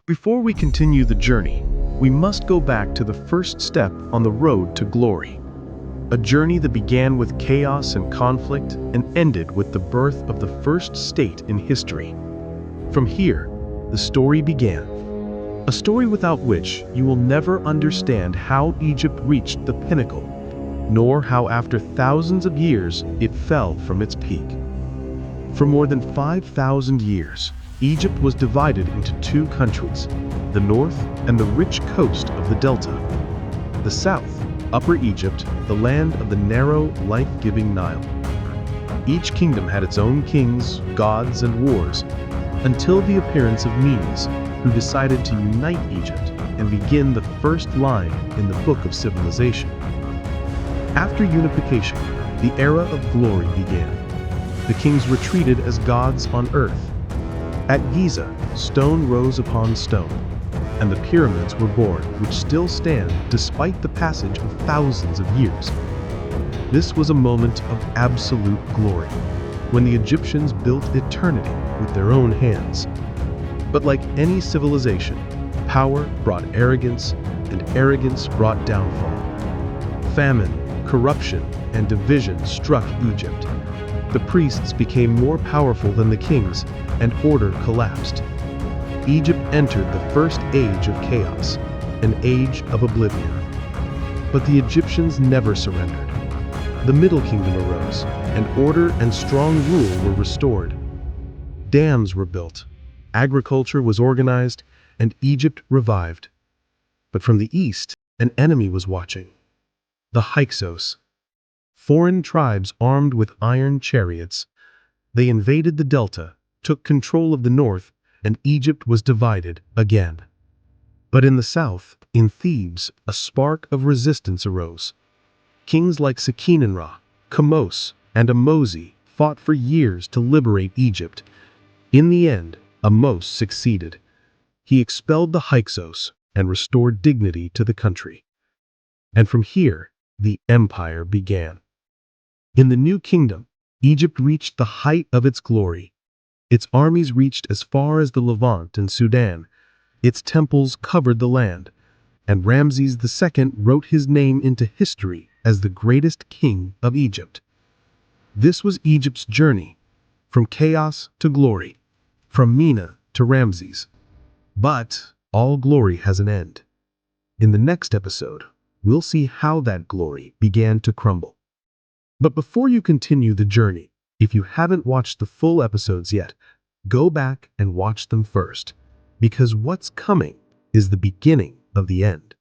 Before we continue the journey, we must go back to the first step on the road to glory. A journey that began with chaos and conflict and ended with the birth of the first state in history. From here, the story began. A story without which you will never understand how Egypt reached the pinnacle, nor how after thousands of years it fell from its peak. For more than 5,000 years, Egypt was divided into two countries, the north and the rich coast of the delta. The south, Upper Egypt, the land of the narrow, life-giving Nile. Each kingdom had its own kings, gods, and wars, until the appearance of Menes, who decided to unite Egypt and begin the first line in the book of civilization. After unification, the era of glory began. The kings retreated as gods on earth. At Giza, stone rose upon stone, and the pyramids were born, which still stand despite the passage of thousands of years. This was a moment of absolute glory, when the Egyptians built eternity with their own hands. But like any civilization, power brought arrogance, and arrogance brought downfall. Famine, corruption, and division struck Egypt. The priests became more powerful than the kings, and order collapsed. Egypt entered the first age of chaos, an age of oblivion. But the Egyptians never surrendered. The Middle Kingdom arose, and order and strong rule were restored. Dams were built, agriculture was organized, and Egypt revived. But from the east, an enemy was watching. The Hyksos. Foreign tribes armed with iron chariots. They invaded the delta, took control of the north, and Egypt was divided again. But in the south, in Thebes, a spark of resistance arose. Kings like Seqenenra, Kamose, and Amosi fought for years to liberate Egypt. In the end, Ahmose succeeded. He expelled the Hyksos and restored dignity to the country. And from here, the empire began. In the new kingdom, Egypt reached the height of its glory. Its armies reached as far as the Levant and Sudan. Its temples covered the land, and Ramses II wrote his name into history as the greatest king of Egypt. This was Egypt's journey, from chaos to glory, from Mena to Ramses. But all glory has an end. In the next episode, we'll see how that glory began to crumble. But before you continue the journey, if you haven't watched the full episodes yet, go back and watch them first, because what's coming is the beginning of the end.